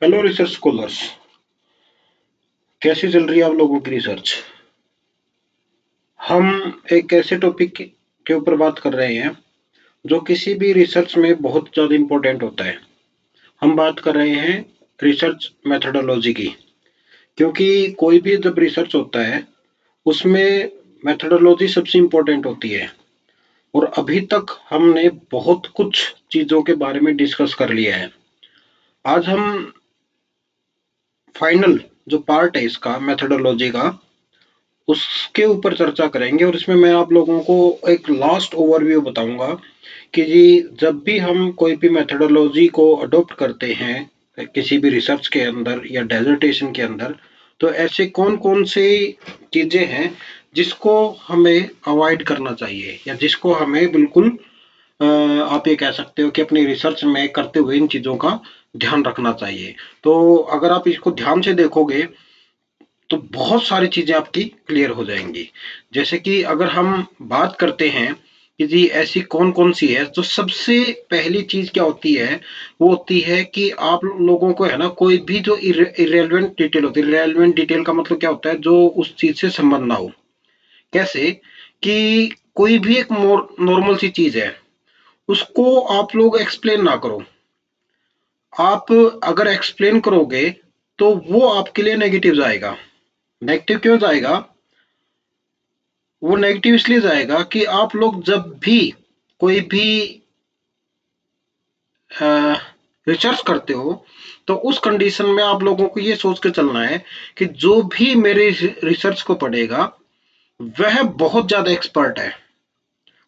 Hello research scholars. कैसी चल रही है आप लोगों की रिसर्च? हम एक ऐसे टॉपिक के ऊपर बात कर रहे हैं जो किसी भी रिसर्च में बहुत ज़्यादा इम्पोर्टेंट होता है। हम बात कर रहे हैं रिसर्च मेथोडोलॉजी की, क्योंकि कोई भी जब रिसर्च होता है उसमें मेथोडोलॉजी सबसे इम्पोर्टेंट होती है। और अभी तक हमने बहुत कुछ चीज़ों के बारे में डिस्कस कर लिया है। आज हम फाइनल जो पार्ट है इसका मेथोडोलॉजी का, उसके ऊपर चर्चा करेंगे। और इसमें मैं आप लोगों को एक लास्ट ओवरव्यू बताऊंगा कि जी, जब भी हम कोई भी मेथोडोलॉजी को अडॉप्ट करते हैं किसी भी रिसर्च के अंदर या डेजर्टेशन के अंदर, तो ऐसे कौन कौन से चीजें हैं जिसको हमें अवॉइड करना चाहिए या जिसको हमें बिल्कुल आप ये कह सकते हो कि अपनी रिसर्च में करते हुए इन चीजों का ध्यान रखना चाहिए। तो अगर आप इसको ध्यान से देखोगे तो बहुत सारी चीजें आपकी क्लियर हो जाएंगी। जैसे कि अगर हम बात करते हैं कि जी ऐसी कौन कौन सी है, तो सबसे पहली चीज क्या होती है, वो होती है कि आप लोगों को है ना, कोई भी जो इरेलीवेंट डिटेल होती है। इरेलीवेंट डिटेल का मतलब क्या होता है, जो उस चीज से संबंध ना हो। कैसे कि कोई भी एक नॉर्मल सी चीज है, उसको आप लोग एक्सप्लेन ना करो। आप अगर एक्सप्लेन करोगे तो वो आपके लिए नेगेटिव जाएगा। नेगेटिव क्यों जाएगा? वो नेगेटिव इसलिए जाएगा कि आप लोग जब भी कोई भी रिसर्च करते हो, तो उस कंडीशन में आप लोगों को ये सोच के चलना है कि जो भी मेरे रिसर्च को पढ़ेगा वह बहुत ज्यादा एक्सपर्ट है,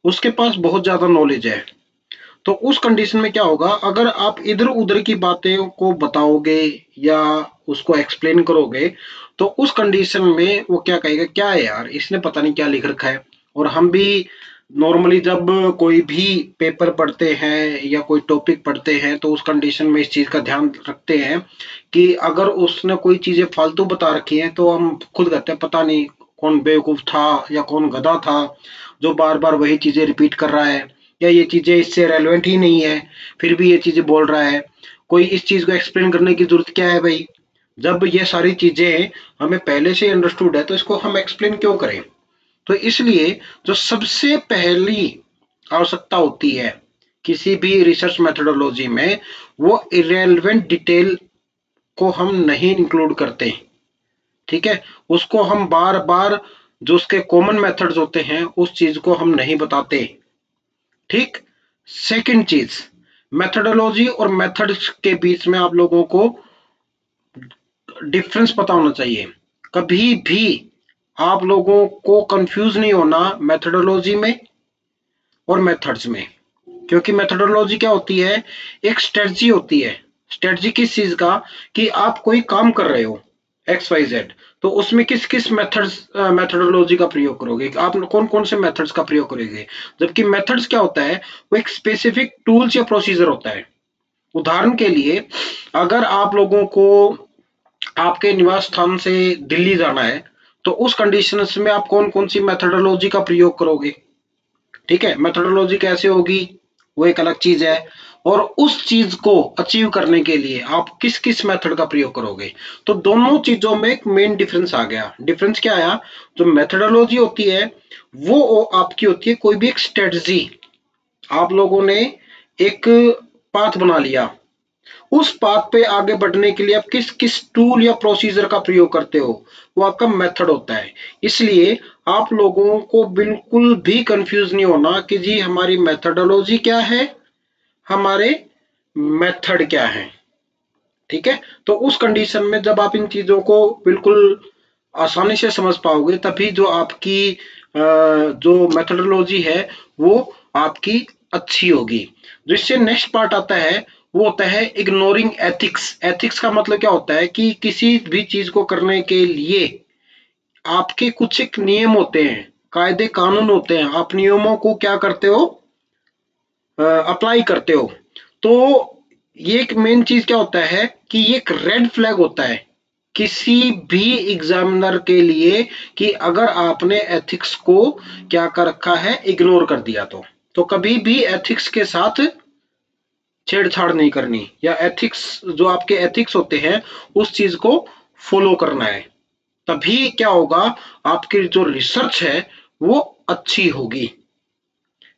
उसके पास बहुत ज्यादा नॉलेज है। तो उस कंडीशन में क्या होगा, अगर आप इधर उधर की बातें को बताओगे या उसको एक्सप्लेन करोगे, तो उस कंडीशन में वो क्या कहेगा, क्या है यार, इसने पता नहीं क्या लिख रखा है। और हम भी नॉर्मली जब कोई भी पेपर पढ़ते हैं या कोई टॉपिक पढ़ते हैं, तो उस कंडीशन में इस चीज का ध्यान रखते हैं कि अगर उसने कोई चीजें फालतू बता रखी हैं, तो हम खुद कहते हैं पता नहीं कौन बेवकूफ था या कौन गधा था जो बार बार वही चीजें रिपीट कर रहा है, या ये चीजें इससे रेलेवेंट ही नहीं है फिर भी ये चीजें बोल रहा है। कोई इस चीज को एक्सप्लेन करने की जरूरत क्या है भाई? जब ये सारी चीजें हमें पहले से अंडरस्टूड है, तो इसको हम एक्सप्लेन क्यों करें? तो इसलिए जो सबसे पहली आवश्यकता होती है किसी भी रिसर्च मेथोडोलॉजी में, वो इरेलीवेंट डिटेल को हम नहीं इंक्लूड करते। ठीक है, उसको हम बार बार जो उसके कॉमन मेथड्स होते हैं उस चीज को हम नहीं बताते। ठीक। सेकंड चीज, मेथोडोलॉजी और मेथड्स के बीच में आप लोगों को डिफरेंस पता होना चाहिए। कभी भी आप लोगों को कंफ्यूज नहीं होना मेथोडोलॉजी में और मेथड्स में। क्योंकि मेथोडोलॉजी क्या होती है, एक स्ट्रेटजी होती है। स्ट्रेटजी किस चीज का, कि आप कोई काम कर रहे हो एक्स वाई जेड, तो उसमें किस किस मेथड्स मेथोडोलॉजी का प्रयोग करोगे, आप कौन कौन से मेथड्स का प्रयोग करोगे। जबकि मेथड्स क्या होता है, वो एक स्पेसिफिक टूल्स या प्रोसीजर होता है। उदाहरण के लिए, अगर आप लोगों को आपके निवास स्थान से दिल्ली जाना है, तो उस कंडीशन में आप कौन कौन सी मेथोडोलॉजी का प्रयोग करोगे। ठीक है, मेथोडोलॉजी कैसे होगी वो एक अलग चीज है। और उस चीज को अचीव करने के लिए आप किस किस मेथड का प्रयोग करोगे। तो दोनों चीजों में एक मेन डिफरेंस आ गया। डिफरेंस क्या आया, जो मेथोडोलॉजी होती है वो आपकी होती है कोई भी एक स्ट्रेटजी। आप लोगों ने एक पाथ बना लिया, उस पाथ पे आगे बढ़ने के लिए आप किस किस टूल या प्रोसीजर का प्रयोग करते हो, वो आपका मेथड होता है। इसलिए आप लोगों को बिल्कुल भी कंफ्यूज नहीं होना कि जी हमारी मेथडोलॉजी क्या है, हमारे मेथड क्या है। ठीक है, तो उस कंडीशन में जब आप इन चीजों को बिल्कुल आसानी से समझ पाओगे, तभी जो आपकी जो मेथडोलॉजी है वो आपकी अच्छी होगी। जिससे नेक्स्ट पार्ट आता है, वो होता है इग्नोरिंग एथिक्स। एथिक्स का मतलब क्या होता है कि किसी भी चीज को करने के लिए आपके कुछ एक नियम होते हैं, कायदे कानून होते हैं, आप नियमों को क्या करते हो, अप्लाई करते हो। तो ये एक मेन चीज क्या होता है कि ये एक रेड फ्लैग होता है किसी भी एग्जामिनर के लिए, कि अगर आपने एथिक्स को क्या कर रखा है, इग्नोर कर दिया, तो कभी भी एथिक्स के साथ छेड़छाड़ नहीं करनी, या एथिक्स, जो आपके एथिक्स होते हैं उस चीज को फॉलो करना है। तभी क्या होगा, आपकी जो रिसर्च है वो अच्छी होगी।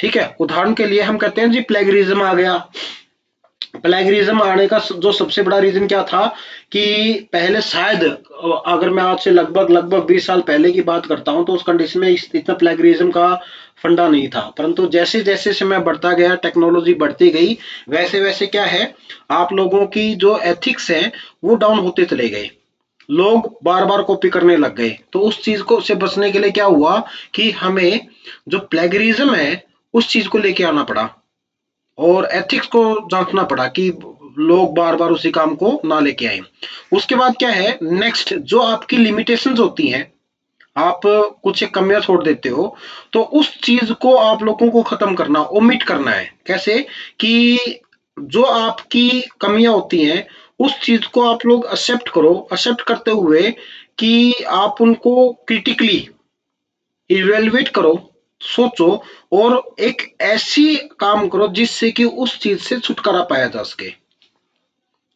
ठीक है, उदाहरण के लिए हम कहते हैं जी प्लेगरिज्म आ गया। प्लेगरिज्म आने का जो सबसे बड़ा रीजन क्या था कि पहले शायद, अगर मैं आज से लगभग लगभग 20 साल पहले की बात करता हूं, तो उस कंडीशन में इतना प्लेगरिज्म का फंडा नहीं था। परंतु जैसे जैसे समय बढ़ता गया, टेक्नोलॉजी बढ़ती गई, वैसे वैसे क्या है, आप लोगों की जो एथिक्स है वो डाउन होते चले गए। लोग बार बार कॉपी करने लग गए। तो उस चीज को से बचने के लिए क्या हुआ कि हमें जो प्लेगरिज्म है उस चीज को लेके आना पड़ा, और एथिक्स को जांचना पड़ा कि लोग बार बार उसी काम को ना लेके आए। उसके बाद क्या है, नेक्स्ट जो आपकी लिमिटेशंस होती हैं, आप कुछ एक कमियां छोड़ देते हो, तो उस चीज को आप लोगों को खत्म करना, ओमिट करना है। कैसे कि जो आपकी कमियां होती हैं उस चीज को आप लोग एक्सेप्ट करो, एक्सेप्ट करते हुए कि आप उनको क्रिटिकली इवेल्युएट करो, सोचो, और एक ऐसी काम करो जिससे कि उस चीज से छुटकारा पाया जा सके।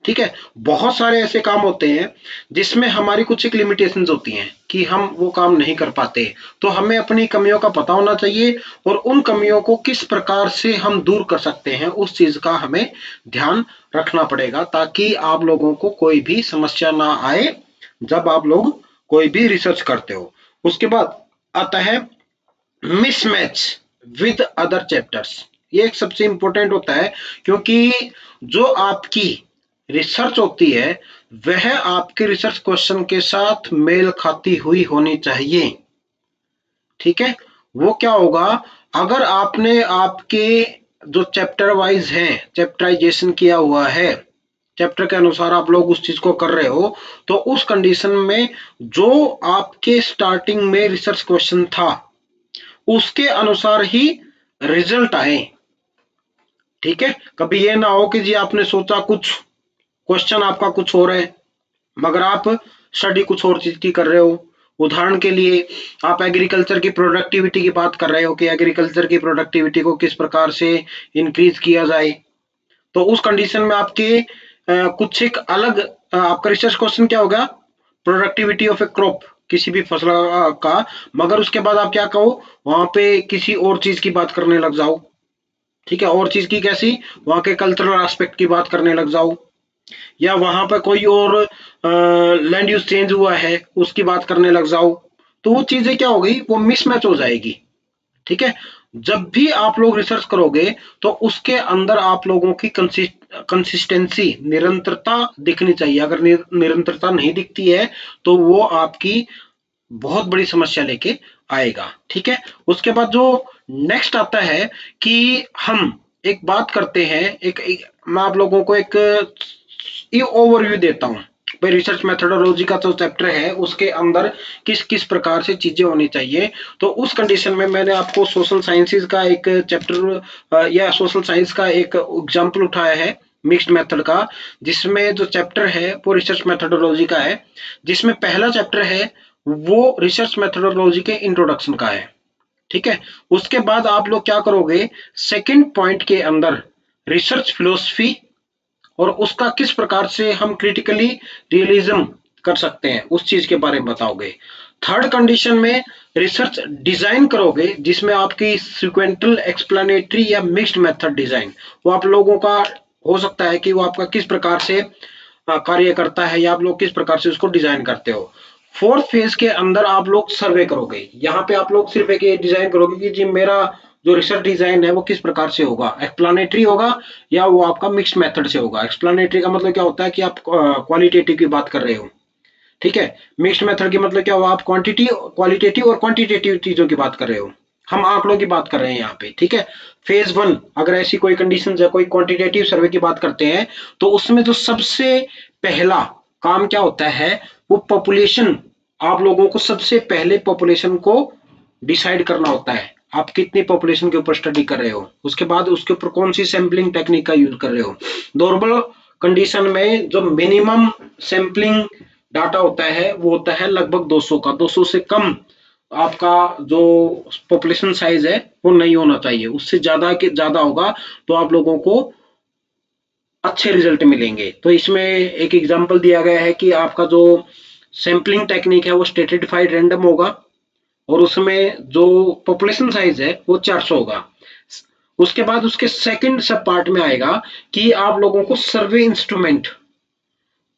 ठीक है, बहुत सारे ऐसे काम होते हैं जिसमें हमारी कुछ एक लिमिटेशंस होती हैं कि हम वो काम नहीं कर पाते। तो हमें अपनी कमियों का पता होना चाहिए, और उन कमियों को किस प्रकार से हम दूर कर सकते हैं उस चीज का हमें ध्यान रखना पड़ेगा, ताकि आप लोगों को कोई भी समस्या ना आए जब आप लोग कोई भी रिसर्च करते हो। उसके बाद आता है मिसमैच विद अदर चैप्टर्स। ये एक सबसे इंपॉर्टेंट होता है, क्योंकि जो आपकी रिसर्च होती है वह आपके रिसर्च क्वेश्चन के साथ मेल खाती हुई होनी चाहिए। ठीक है, वो क्या होगा, अगर आपने आपके जो चैप्टर वाइज है, चैप्टराइजेशन किया हुआ है, चैप्टर के अनुसार आप लोग उस चीज को कर रहे हो, तो उस कंडीशन में जो आपके स्टार्टिंग में रिसर्च क्वेश्चन था उसके अनुसार ही रिजल्ट आए। ठीक है, कभी ये ना हो कि जी आपने सोचा कुछ, क्वेश्चन आपका कुछ और है, मगर आप स्टडी कुछ और चीज की कर रहे हो। उदाहरण के लिए आप एग्रीकल्चर की प्रोडक्टिविटी की बात कर रहे हो कि एग्रीकल्चर की प्रोडक्टिविटी को किस प्रकार से इंक्रीज किया जाए, तो उस कंडीशन में आपके कुछ एक अलग आपका रिसर्च क्वेश्चन क्या होगा, प्रोडक्टिविटी ऑफ ए क्रॉप, किसी भी फसल का। मगर उसके बाद आप क्या कहो, वहां पे किसी और चीज की बात करने लग जाओ। ठीक है, और चीज की कैसी, वहां के कल्चरल एस्पेक्ट की बात करने लग जाओ, या वहां पर कोई और लैंड यूज चेंज हुआ है उसकी बात करने लग जाओ। तो वो चीजें क्या हो गई, वो मिसमैच हो जाएगी। ठीक है, जब भी आप लोग रिसर्च करोगे तो उसके अंदर आप लोगों की कंसिस्टेंसी, निरंतरता दिखनी चाहिए। अगर निरंतरता नहीं दिखती है तो वो आपकी बहुत बड़ी समस्या लेके आएगा। ठीक है, उसके बाद जो नेक्स्ट आता है कि हम एक बात करते हैं, मैं आप लोगों को एक ये ओवरव्यू देता हूँ भाई, रिसर्च मेथोडोलॉजी का जो चैप्टर है उसके अंदर किस किस प्रकार से चीजें होनी चाहिए। तो उस कंडीशन में मैंने आपको सोशल साइंसेज का एक चैप्टर या सोशल साइंस का एक एग्जाम्पल उठाया है, मिक्स्ड मेथड का, जिसमें जो चैप्टर है वो रिसर्च मेथोडोलॉजी का है। जिसमें पहला चैप्टर है वो रिसर्च मेथोडोलॉजी के इंट्रोडक्शन का है। ठीक है, उसके बाद आप लोग क्या करोगे, सेकंड पॉइंट के अंदर रिसर्च फिलोसफी और उसका किस प्रकार से हम क्रिटिकली रियलिज्म कर सकते हैं उस चीज के बारे में बताओगे। थर्ड कंडीशन में रिसर्च डिजाइन करोगे, जिसमें आपकी सिक्वेंटल, एक्सप्लेनेटरी या मिक्स्ड मेथड डिजाइन, वो आप लोगों का हो सकता है कि वो आपका किस प्रकार से कार्य करता है, या आप लोग किस प्रकार से उसको डिजाइन करते हो। फोर्थ फेज के अंदर आप लोग सर्वे करोगे, यहाँ पे आप लोग सिर्फ एक डिजाइन करोगे कि जी मेरा जो रिसर्च डिजाइन है वो किस प्रकार से होगा, एक्सप्लेनेटरी होगा या वो आपका मिक्स्ड मेथड से होगा। एक्सप्लेनेटरी का मतलब क्या होता है कि आप क्वालिटेटिव की बात कर रहे हो। ठीक है, मिक्स्ड मेथड की मतलब क्या हुआ, आप क्वांटिटी, क्वालिटेटिव और क्वांटिटेटिव चीजों की बात कर रहे हो, हम आंकड़ों की बात कर रहे हैं यहाँ पे। ठीक है, फेज वन अगर ऐसी कोई कंडीशन है, कोई क्वांटिटेटिव सर्वे की बात करते हैं, तो उसमें जो सबसे पहला काम क्या होता है, वो पॉपुलेशन, आप लोगों को सबसे पहले पॉपुलेशन को डिसाइड करना होता है। आप कितनी पॉपुलेशन के ऊपर स्टडी कर रहे हो, उसके बाद उसके ऊपर कौन सी सैंपलिंग टेक्निक का यूज कर रहे हो। नॉर्मल कंडीशन में जो मिनिमम सैंपलिंग डाटा होता है वो होता है लगभग 200 का, 200 से कम आपका जो पॉपुलेशन साइज है वो नहीं होना चाहिए। उससे ज्यादा के ज्यादा होगा तो आप लोगों को अच्छे रिजल्ट मिलेंगे। तो इसमें एक एग्जांपल दिया गया है कि आपका जो सैंपलिंग टेक्निक है वो स्ट्रेटिफाइड रैंडम होगा और उसमें जो पॉपुलेशन साइज है वो 400 होगा। उसके बाद उसके सेकंड सब पार्ट में आएगा कि आप लोगों को सर्वे इंस्ट्रूमेंट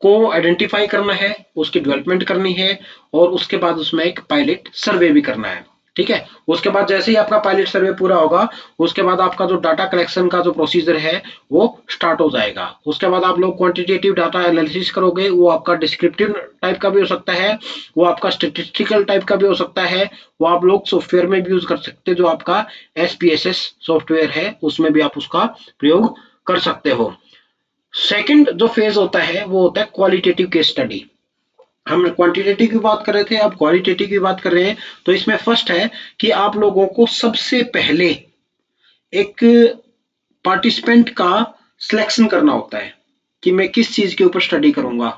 को आइडेंटिफाई करना है, उसकी डेवलपमेंट करनी है और उसके बाद उसमें एक पायलट सर्वे भी करना है। ठीक है, उसके बाद जैसे ही आपका पायलट सर्वे पूरा होगा, उसके बाद आपका जो डाटा कलेक्शन का जो प्रोसीजर है वो स्टार्ट हो जाएगा। उसके बाद आप लोग क्वांटिटेटिव डाटा एनालिसिस करोगे, वो आपका डिस्क्रिप्टिव टाइप का भी हो सकता है, वो आपका स्टेटिस्टिकल टाइप का भी हो सकता है, वो आप लोग सॉफ्टवेयर में भी यूज कर सकते हैं, जो आपका SPSS सॉफ्टवेयर है उसमें भी आप उसका प्रयोग कर सकते हो। सेकंड जो फेज होता है वो होता है क्वालिटेटिव केस स्टडी। हम क्वांटिटेटिव की बात कर रहे थे, अब क्वालिटेटिव की बात कर रहे हैं। तो इसमें फर्स्ट है कि आप लोगों को सबसे पहले एक पार्टिसिपेंट का सिलेक्शन करना होता है कि मैं किस चीज के ऊपर स्टडी करूंगा।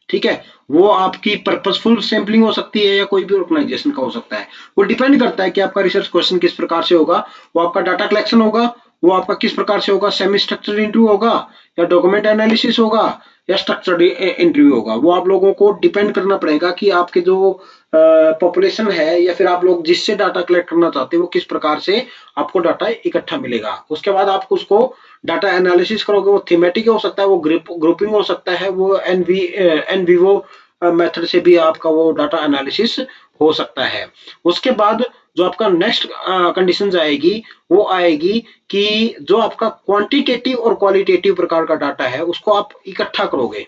ठीक है, वो आपकी पर्पसफुल सैंपलिंग हो सकती है या कोई भी ऑर्गेनाइजेशन का हो सकता है। वो डिपेंड करता है कि आपका रिसर्च क्वेश्चन किस प्रकार से होगा। वो आपका डाटा कलेक्शन होगा, वो आपका किस प्रकार से होगा, सेमी स्ट्रक्चर्ड इंटरव्यू होगा या डॉक्यूमेंट एनालिसिस होगा या स्ट्रक्चर्ड इंटरव्यू होगा। वो आप लोगों को डिपेंड करना पड़ेगा कि आपके जो पॉपुलेशन है या फिर आप लोग जिससे डाटा कलेक्ट करना चाहते हैं वो किस प्रकार से आपको डाटा इकट्ठा मिलेगा। उसके बाद आप उसको डाटा एनालिसिस करोगे, वो थीमेटिक हो सकता है, वो ग्रुपिंग हो सकता है, वो एन वीवो मेथड से भी आपका वो डाटा एनालिसिस हो सकता है। उसके बाद जो आपका नेक्स्ट कंडीशन आएगी वो आएगी कि जो आपका क्वांटिटेटिव और क्वालिटेटिव प्रकार का डाटा है उसको आप इकट्ठा करोगे।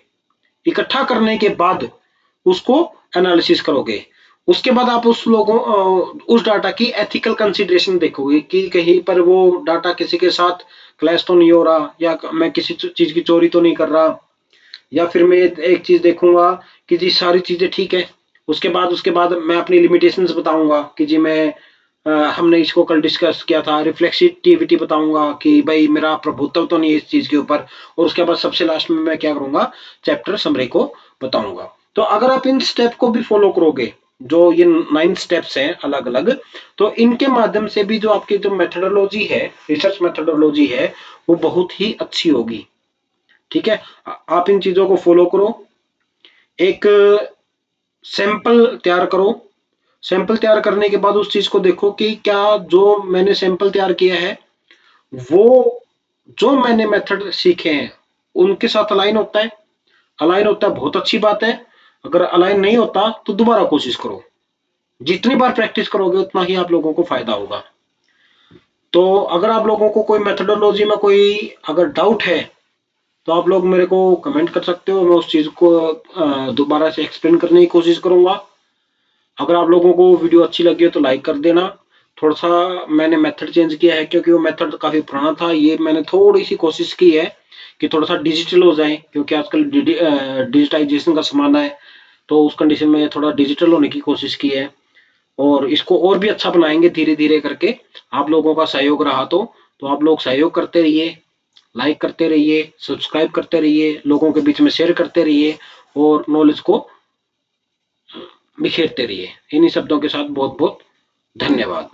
इकट्ठा करने के बाद उसको एनालिसिस करोगे। उसके बाद आप उस डाटा की एथिकल कंसिडरेशन देखोगे कि कहीं पर वो डाटा किसी के साथ क्लैश तो नहीं हो रहा, या मैं किसी चीज की चोरी तो नहीं कर रहा, या फिर मैं एक चीज देखूंगा कि जी सारी चीजें ठीक है। उसके बाद मैं अपनी लिमिटेशंस बताऊंगा कि जी मैं हमने इसको कल डिस्कस किया था, रिफ्लेक्सिविटी बताऊंगा कि भाई मेरा प्रभुत्व तो नहीं है इस चीज के ऊपर। और उसके बाद सबसे लास्ट में मैं क्या करूंगा, चैप्टर समरी को बताऊंगा। तो अगर आप इन स्टेप को भी फॉलो करोगे, जो ये 9 स्टेप्स हैं अलग अलग, तो इनके माध्यम से भी जो आपकी जो मेथोडोलॉजी है, रिसर्च मेथोडोलॉजी है, वो बहुत ही अच्छी होगी। ठीक है, आप इन चीजों को फॉलो करो। एक सैंपल तैयार करो। सैंपल तैयार करने के बाद उस चीज को देखो कि क्या जो मैंने सैंपल तैयार किया है वो जो मैंने मेथड सीखे हैं उनके साथ अलाइन होता है। अलाइन होता है, बहुत अच्छी बात है। अगर अलाइन नहीं होता तो दोबारा कोशिश करो। जितनी बार प्रैक्टिस करोगे उतना ही आप लोगों को फायदा होगा। तो अगर आप लोगों को कोई मेथोडोलॉजी में कोई अगर डाउट है तो आप लोग मेरे को कमेंट कर सकते हो, मैं उस चीज को दोबारा से एक्सप्लेन करने की कोशिश करूंगा। अगर आप लोगों को वीडियो अच्छी लगी हो तो लाइक कर देना। थोड़ा सा मैंने मेथड चेंज किया है क्योंकि वो मेथड काफी पुराना था। ये मैंने थोड़ी सी कोशिश की है कि थोड़ा सा डिजिटल हो जाए, क्योंकि आजकल डिजिटाइजेशन का जमाना है। तो उस कंडीशन में थोड़ा डिजिटल होने की कोशिश की है और इसको और भी अच्छा बनाएंगे धीरे धीरे करके। आप लोगों का सहयोग रहा तो आप लोग सहयोग करते रहिए, लाइक करते रहिए, सब्सक्राइब करते रहिए, लोगों के बीच में शेयर करते रहिए और नॉलेज को बिखेरते रहिए। इन्हीं शब्दों के साथ बहुत बहुत धन्यवाद।